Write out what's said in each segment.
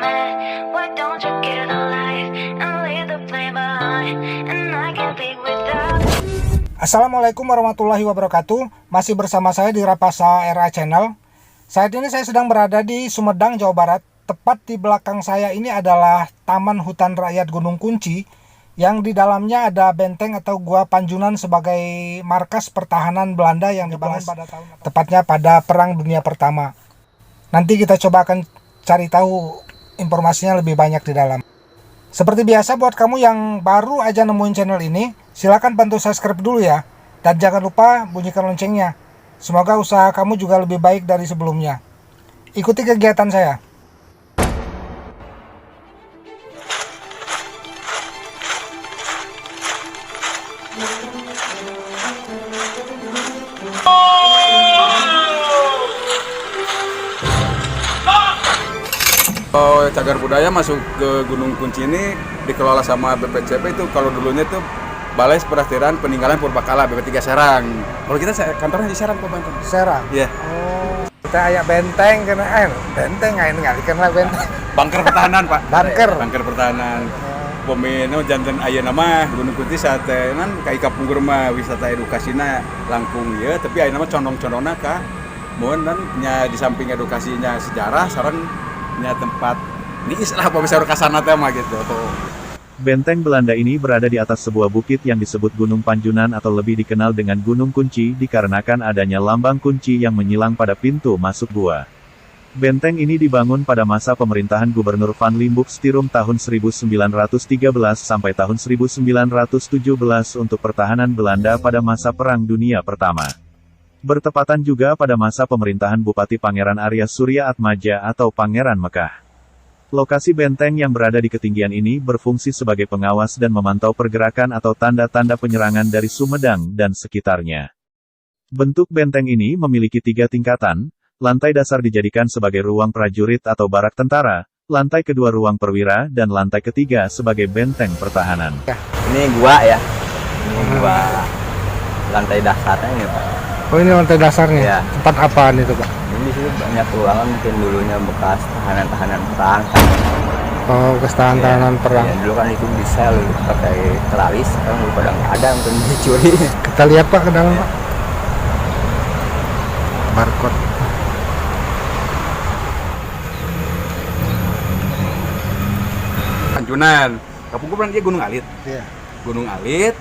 man. Why don't you get a life and leave the flame behind? And I can't live without. Assalamualaikum warahmatullahi wabarakatuh. Masih bersama saya di Rapasa Era Channel. Saat ini saya sedang berada di Sumedang, Jawa Barat. Tepat di belakang saya ini adalah Taman Hutan Rakyat Gunung Kunci, yang di dalamnya ada benteng atau Gua Panjunan sebagai markas pertahanan Belanda yang dibangun tepatnya pada Perang Dunia Pertama. Nanti kita coba akan cari tahu informasinya lebih banyak di dalam. Seperti biasa, buat kamu yang baru aja nemuin channel ini, silakan bantu subscribe dulu ya. Dan jangan lupa bunyikan loncengnya. Semoga usaha kamu juga lebih baik dari sebelumnya. Ikuti kegiatan saya. Cagar budaya masuk ke Gunung Kunci ini dikelola sama BPCP. Itu kalau dulunya itu Balai Pelestarian Peninggalan Purbakala BP3 Serang. Kalau kita kantornya di Serang, Pak Banten. Serang? Iya. Oh, kita ayak benteng kena benteng nggak kena benteng. Bunker pertahanan, Pak. Bunker Pertahanan. Pemino jantan aya nama Gunung Kunci saat nan kai kapungkur mah wisata edukasina langkung ya, tapi aya nama condong-condongna ka mun nya di samping edukasinya sejarah sareng nya tempat ini istilah apa bisa kesana teh mah gitu tuh. Benteng Belanda ini berada di atas sebuah bukit yang disebut Gunung Panjunan atau lebih dikenal dengan Gunung Kunci dikarenakan adanya lambang kunci yang menyilang pada pintu masuk gua. Benteng ini dibangun pada masa pemerintahan Gubernur Van Limburg-Stirum tahun 1913 sampai tahun 1917 untuk pertahanan Belanda pada masa Perang Dunia Pertama. Bertepatan juga pada masa pemerintahan Bupati Pangeran Arya Surya Atmaja atau Pangeran Mekah. Lokasi benteng yang berada di ketinggian ini berfungsi sebagai pengawas dan memantau pergerakan atau tanda-tanda penyerangan dari Sumedang dan sekitarnya. Bentuk benteng ini memiliki 3 tingkatan. Lantai dasar dijadikan sebagai ruang prajurit atau barak tentara, lantai kedua ruang perwira, dan lantai ketiga sebagai benteng pertahanan. Ini gua ya, ini gua lantai dasarnya ini Pak. Oh, ini lantai dasarnya? Ya. Tempat apaan itu, Pak? Ini di sini banyak ruangan, mungkin dulunya bekas tahanan-tahanan perang kan. Oh, tahanan perang. Ya, dulu kan itu di sel pakai teralis, sekarang udah pada nggak ada, mungkin dicuri. Kita lihat Pak ke dalam, Pak. Barcode. Panjunan. Kapungkur dia Gunung Alit. Iya. Gunung Alit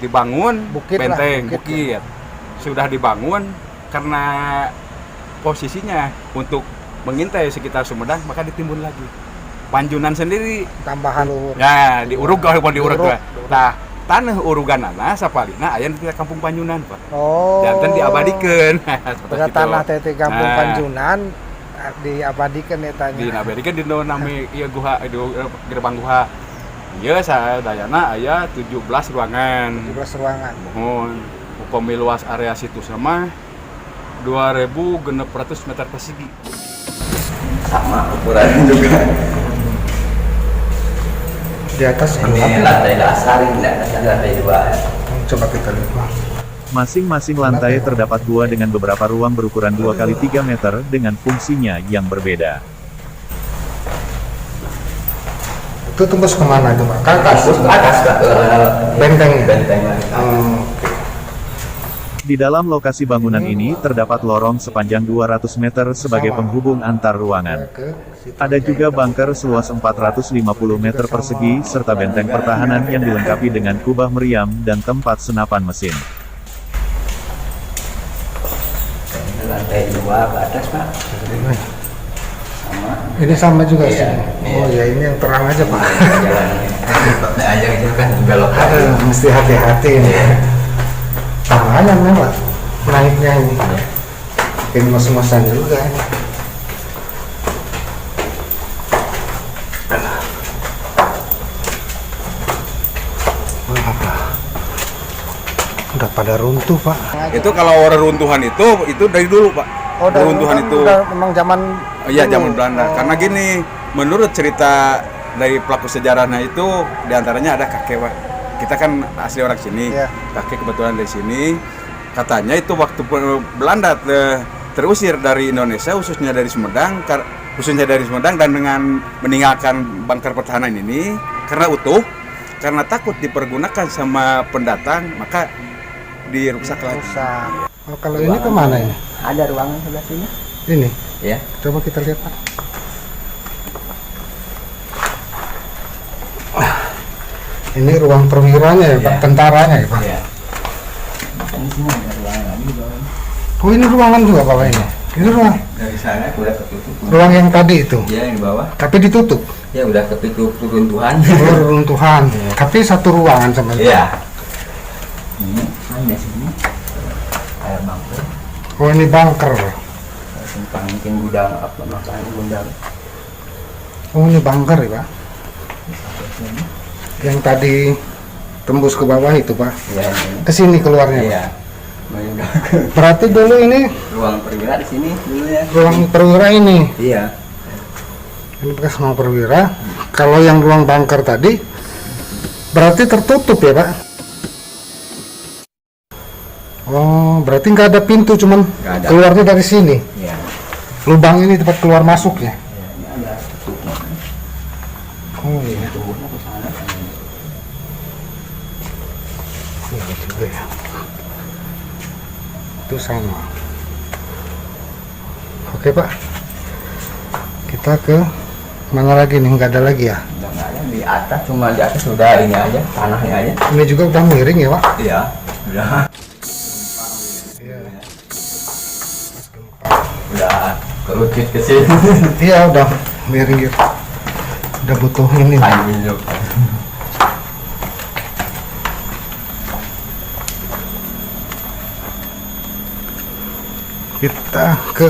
dibangun Bukit benteng lah, bukit. Sudah dibangun karena posisinya untuk mengintai sekitar Sumedang, maka ditimbun lagi. Panjunan sendiri Tambahan luhur. ya diurug kalau diurug Diurug. Nah, tanah uruganana sapalina aya di Kampung Panjunan, Pak. Oh. Jantan diabadikan. Pada tanah tete Kampung Panjunan diabadikan ya tanya. Diabadikan di nami ieu guha gerbang guha. Ieu sadayana aya 17 ruangan. 17 ruangan. Mohon upami luas area situ sama 2.600 meter persegi. Sama ukurannya juga. Di atas Ini lantai dasar, ini lantai dua. Coba kita lihat, Pak. Masing-masing lantai terdapat gua dengan beberapa ruang berukuran 2 kali 3 meter dengan fungsinya yang berbeda. Itu tembus kemana itu, Pak? Ke atas? Ke atas, Pak. Bentengnya? Bentengnya. Di dalam lokasi bangunan ini terdapat lorong sepanjang 200 meter sebagai penghubung antar ruangan. Ada juga bunker seluas 450 meter persegi serta benteng pertahanan yang dilengkapi dengan kubah meriam dan tempat senapan mesin. Lantai dua ke atas Pak. Sama. Ini sama juga sih. Iya. Oh ya, ini yang terang aja, Pak. Jalannya. Aja itu kan belok Aduh, mesti hati-hati ini. Tangannya memang naiknya ini. Bikin ngos-ngosan juga ini. Udah pada runtuh, Pak. Itu kalau reruntuhan itu dari dulu, Pak. Oh, dari reruntuhan itu. udah memang zaman Iya, dulu. zaman Belanda. Karena gini, menurut cerita dari pelaku sejarahnya itu diantaranya ada kakek, Pak. Kita kan asli orang sini. Iya. Kakek kebetulan dari sini. Katanya itu waktu Belanda terusir dari Indonesia, khususnya dari Sumedang, khususnya dari Sumedang, dan dengan meninggalkan bunker pertahanan ini karena utuh, karena takut dipergunakan sama pendatang, maka dirusak lagi. Rusak. Oh, kalau ini kemana ini? Ada ruangan sebelah sini. Ini. Ya. Coba kita lihat Pak. Ini ruang perwiranya ya Pak, Iya. tentaranya ya Pak. Iya. Di sini ada ruangan lagi di bawah. Oh ini ruangan juga Pak ini. Ini ruang Dari sana udah ketutup. ruang yang tadi itu. Iya, yang di bawah. Tapi ditutup. Ya udah ketutup runtuhan. Oh, runtuhan. Tapi satu ruangan sama itu. Iya. Ini kan di sini kayak bunker. Oh ini bunker. Simpang mungkin gudang apa makanan gudang. Oh ini bunker ya Pak. Yang tadi tembus ke bawah itu Pak. Iya, ini. Ke sini keluarnya Pak. Iya. Nah, udah. Berarti dulu ini Ruang perwira di sini dulunya. ruang perwira ini. Iya. Ini bekas ruang perwira. Kalau yang ruang bunker tadi berarti tertutup ya Pak. Oh, berarti nggak ada pintu, cuman Nggak ada. keluarnya dari sini. Iya. Lubang ini tempat keluar masuknya. Iya, ini ada tutupnya. Oh iya. Tumbuhnya ke sana. Iya juga ya. Itu sama. Oke Pak. Kita ke mana lagi nih? Nggak ada lagi ya? Udah nggak ada di atas, cuma di atas sudah ini aja, tanahnya aja. Ini juga udah miring ya Pak? Iya. Udah. Iya. Udah kerukit ke sini. Iya udah miring gitu. Udah butuh ini. Anjing. Kita ke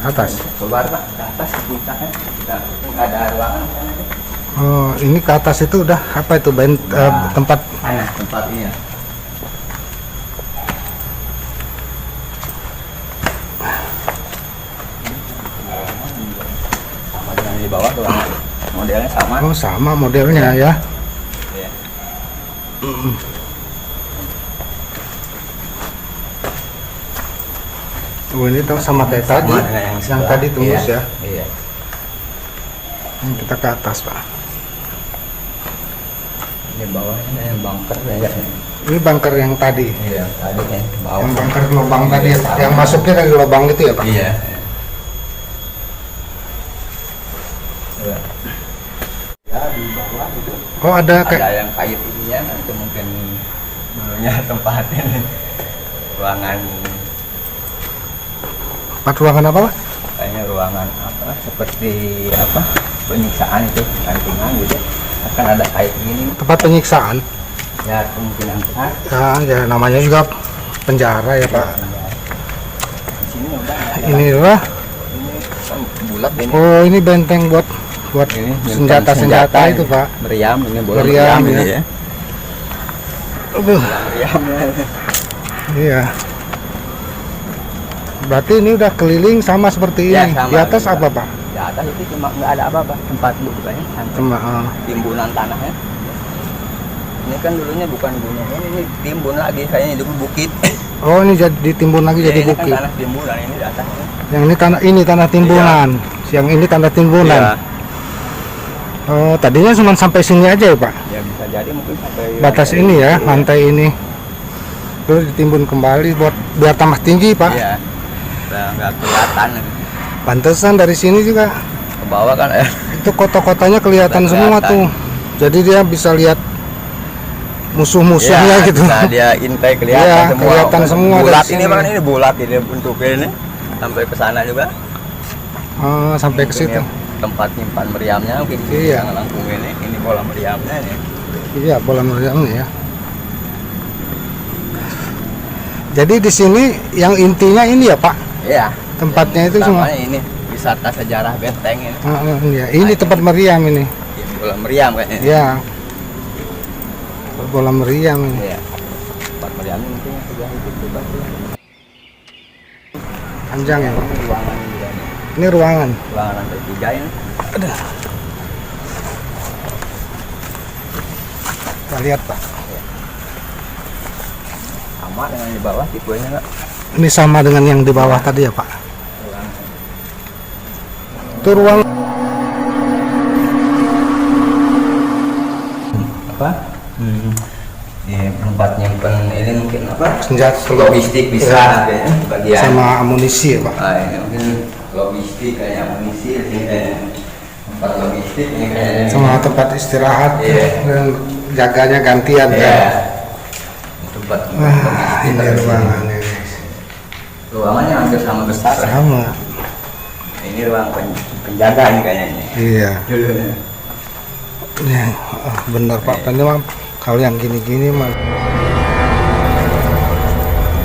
atas. Coba Pak, ke atas kita kan. Kita nggak ada ruangan. Oh, ini ke atas itu udah apa itu Nah. tempat Mana tempat ini ya? Sama dengan di bawah ruangan. Modelnya sama. oh sama modelnya ya. Iya. Oh ini tuh sama kayak tadi. Sama dengan Yang sebelah. tadi tembus Iya. ya. Iya. Ini kita ke atas Pak. Ini bawahnya yang bunker ya. Ini bunker yang tadi. Iya, tadi yang ke bawah. Yang bunker lubang tadi ya Pak. Yang masuknya dari lubang itu ya Pak. Iya. Iya. Ya di bawah itu Oh ada kayak ada yang kait ininya, itu mungkin dulunya tempat ini ruangan, ruangan apa Pak? kayaknya ruangan apa seperti apa penyiksaan itu gantingan gitu, akan ada kait gini Tempat penyiksaan. ya kemungkinan besar. Ya namanya juga penjara ya Pak. Di sini udah ada. Inilah. Ini kan bulat ini. Oh ini benteng buat Ini senjata itu Pak. meriam, ini bola Meriam, meriam ini ya. ya. Aduh. Meriamnya. Iya. Berarti ini udah keliling sama seperti Ya, ini. sama Di atas juga. apa Pak? Di atas itu cuma nggak ada apa-apa, tempat bukanya timbunan tanahnya. Ini kan dulunya bukan gunung, ini timbun lagi, kayaknya dulu bukit. Oh ini jadi ditimbun lagi jadi ini bukit. kan tanah timbunan ini di atasnya. Yang ini tanah timbunan. Yang ini tanah timbunan. Iya. Oh tadinya cuma sampai sini aja ya Pak. Ya bisa jadi mungkin sampai Batas lantai ini ya, itu. lantai ini. Terus ditimbun kembali buat biar tambah tinggi Pak. Iya. Udah nggak kelihatan. Pantesan dari sini juga Ke bawah kan itu kota-kotanya kelihatan Udah semua kelihatan. tuh. Jadi dia bisa lihat musuh-musuhnya gitu. Bisa dia intai kelihatan Iya, semua. kelihatan semua Bulat dari ini sini. Bang, ini bulat ini bentuknya ini. Sampai ke sana juga. Oh, sampai ke Mungkin situ. ya tempat nyimpan meriamnya mungkin Iya. yang langkung ini bola meriamnya ini. Iya, bola meriamnya ya. Jadi di sini yang intinya ini ya Pak. Iya. Tempatnya Yang itu semua. utamanya ini wisata sejarah benteng ini. Iya, ini tempat meriam ini. Ya, bola meriam kayaknya. Iya. Bola meriam ini. Iya. Tempat meriamnya mungkin yang sebelah itu coba tuh. Panjang ya Pak. Ini ruangan juga nih. Ini ruangan. Ruangan lantai 3 ini. Kita lihat Pak. Sama dengan di bawah tipenya enggak? Ini sama dengan yang di bawah tadi ya Pak. Ruangan. Itu itu ruang apa? Ya, tempat nyimpen ini mungkin apa? senjata Logistik bisa ya, kayaknya bagian. sama amunisi ya Pak. Ini mungkin logistik kayak amunisi, ini kayak tempat logistik, ini kayak Sama tempat istirahat Iya. dan jaganya gantian ya. kan. Tempat Wah, ini logistik. ruangannya. Ruangannya hampir sama besar. Sama. Ini ruang penjaga nih kayaknya. Iya. Dulunya. Ya, benar Pak. Ini mah kalau yang gini-gini mah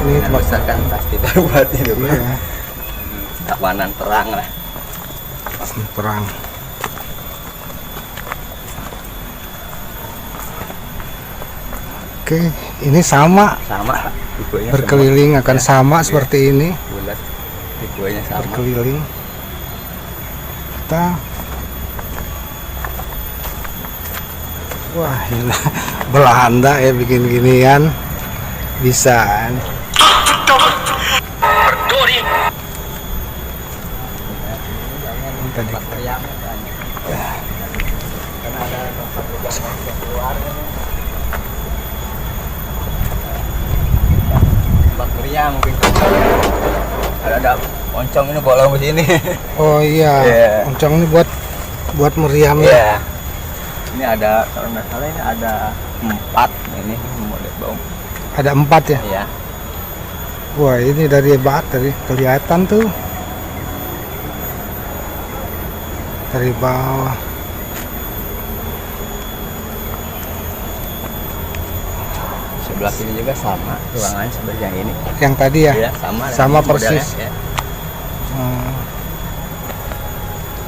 ini Ini besar kan pasti terbuat itu. Iya, Tawanan perang lah. perang. Oke, ini sama Sama tipenya. berkeliling akan sama seperti ini, Bulat. Tipenya sama. berkeliling. Kita wah, ini Belanda ya bikin ginian bisa. Tadi Meriam kan. Karena ada tempat buat keluar. Tempat meriam mungkin. Ada oncong ini bolong ke sini. oh iya, Iya. oncong ini buat meriam ya. Iya. Ini ada kalau nggak salah ini ada 4 ini model bau. Ada 4 ya. Iya. Wah, ini dari tadi kelihatan tuh. Dari bawah. Sebelah sini juga sama ruangannya seperti yang ini. Yang tadi ya. Iya, sama. Sama Ini modelnya, persis. ya. Hmm.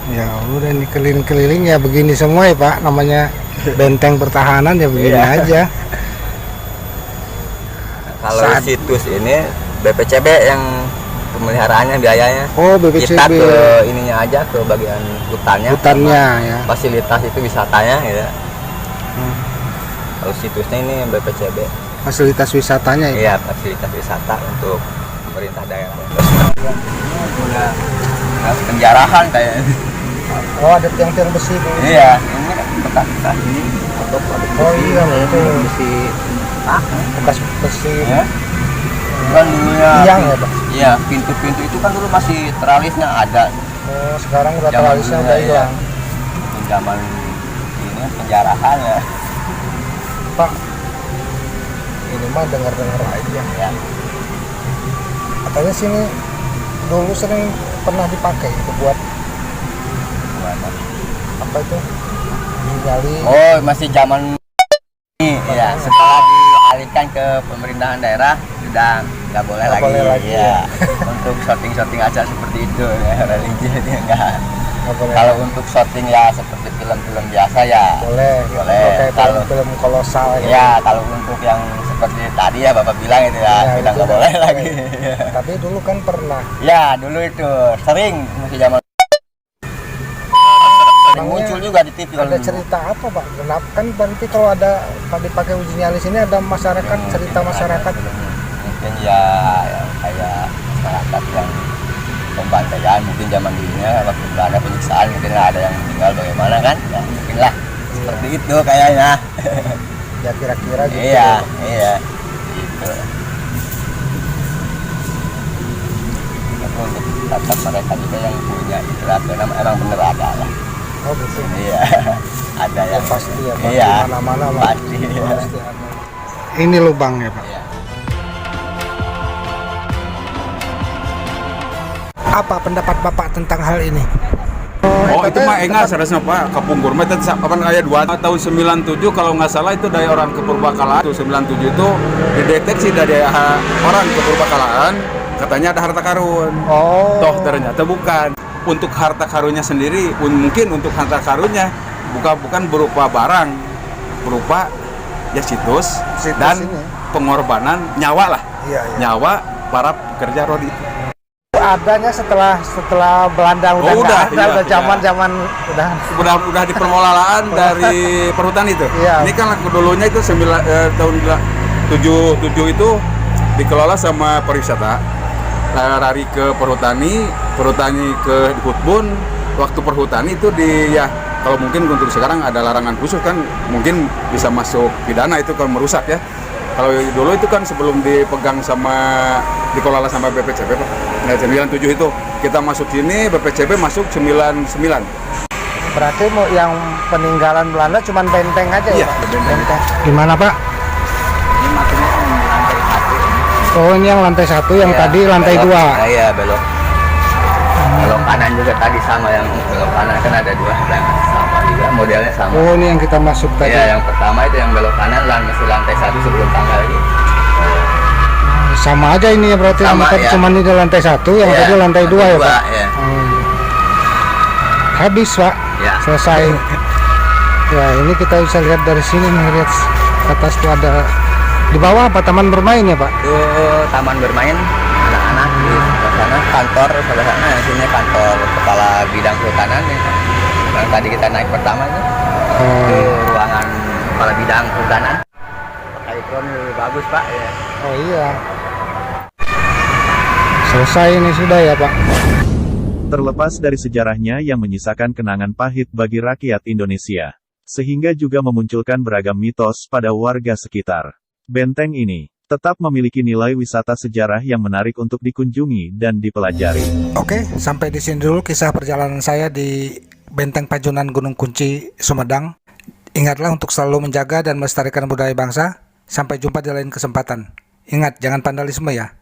Ya udah nih keliling-keliling ya begini semua ya Pak, namanya benteng pertahanan ya begini Iya. aja. Kalau Saat- situs ini BPCB yang pemeliharaannya biayanya. Oh, BPCB. Kita ke ininya aja ke bagian hutannya. Hutannya sama ya. Fasilitas itu wisatanya ya. Hmm. Kalau situsnya ini BPCB. Fasilitas wisatanya ya. Iya, fasilitas wisata untuk pemerintah daerah. Udah penjarahan kayaknya. Oh, ada tiang-tiang besi Bu. Iya, ini kan bekas-bekas ini. Oh iya, betul. Besi. Ah, Bekas besi ya. Kan dulunya. tiang ya Pak. Iya, pintu-pintu itu kan dulu masih teralisnya ada. Oh, sekarang udah Zaman teralisnya dulu udah ya. hilang. Zaman ini penjarahan ya. Pak, ini mah dengar-dengar aja. Ya. Katanya sini dulu sering pernah dipakai itu buat Gimana? apa itu? Nyali. Oh, masih zaman ini ya. Setelah dialihkan ke pemerintahan daerah sudah nggak boleh Nggak lagi. boleh lagi, Ya. Untuk syuting-syuting acara seperti itu ya, religi itu enggak. Nggak boleh. Kalau untuk syuting ya seperti film-film biasa ya boleh, gitu. boleh. Kayak Kalau film kolosal gitu. ya kalau untuk yang seperti tadi ya Bapak bilang itu ya, Ya, sudah itu nggak udah boleh boleh. lagi. Tapi dulu kan pernah. Ya dulu itu sering masih zaman sering Emangnya muncul juga di TV kalau Ada dulu. cerita apa Pak? Kenapa kan berarti kalau ada dipakai uji nyali sini ada masyarakat, cerita masyarakat. Mungkin ya yang kayak masyarakat yang pembantaian mungkin zaman dulunya waktu Belanda penyiksaan mungkin ada yang meninggal bagaimana kan ya mungkin lah seperti itu kayaknya. Ya kira-kira gitu. Iya iya gitu. Tapi untuk tetap mereka juga yang punya istilah emang bener ada lah. Oh gitu. Iya ada Ya, yang pasti ya Pak. iya Di mana-mana Pak. pasti ya. Pasti ada. Ini lubangnya Pak. Iya. Apa pendapat Bapak tentang hal ini? Oh itu mah enggak sarasna Pak, Kapungkur mah teh kapan aya 2 tahun 97 kalau nggak salah itu dari orang ke Purbakalaan. Itu 97 itu dideteksi dari orang ke Purbakalaan katanya ada harta karun. Oh. Toh ternyata bukan. Untuk harta karunnya sendiri mungkin untuk harta karunnya bukan berupa barang, berupa ya situs dan ini. pengorbanan nyawa lah. Iya, iya. Nyawa para pekerja road itu. Adanya setelah Belanda udah Oh, nggak udah, ada, iya, zaman udah di permolaan dari perhutani itu. Iya. Ini kan dulunya itu tahun 77 itu dikelola sama pariwisata. Lari ke perhutani ke Hutbun, waktu perhutani itu ya kalau mungkin untuk sekarang ada larangan khusus kan, mungkin bisa masuk pidana itu kalau merusak ya. Kalau dulu itu kan sebelum dipegang dikelola sama BPCB Pak. Nah, 97 itu kita masuk sini, BPCB masuk 99. Berarti yang peninggalan Belanda cuma benteng aja Iya, ya Pak? benteng. Gimana Pak? Ini maksudnya yang di lantai 1. Oh ini yang lantai 1, yang Iya, tadi lantai 2. Iya, belok. Belok kanan juga tadi sama, yang belok kanan kan ada 2 dan sama juga modelnya sama. Oh ini yang kita masuk tadi. Iya, yang pertama itu yang belok kanan masih lantai 1 sebelum tangga lagi. Sama aja ini ya berarti, Sama, yang tadi ya. cuma di lantai 1, yang Iya, tadi lantai 2 ya Pak? Iya. Habis Pak, Ya. selesai. Ya ini kita bisa lihat dari sini nih, lihat atas tuh ada, di bawah apa taman bermain ya Pak? Itu taman bermain anak-anak di sebelah sana, kantor sebelah sana, sini kantor kepala bidang kehutanan ya. Yang tadi kita naik pertama itu, itu ruangan kepala bidang kehutanan. Pakai ikon bagus Pak ya. Oh iya. Selesai ini sudah ya Pak. Terlepas dari sejarahnya yang menyisakan kenangan pahit bagi rakyat Indonesia, sehingga juga memunculkan beragam mitos pada warga sekitar. Benteng ini tetap memiliki nilai wisata sejarah yang menarik untuk dikunjungi dan dipelajari. Oke, sampai di sini dulu kisah perjalanan saya di Benteng Panjunan Gunung Kunci, Sumedang. Ingatlah untuk selalu menjaga dan melestarikan budaya bangsa. Sampai jumpa di lain kesempatan. Ingat, jangan vandalisme ya.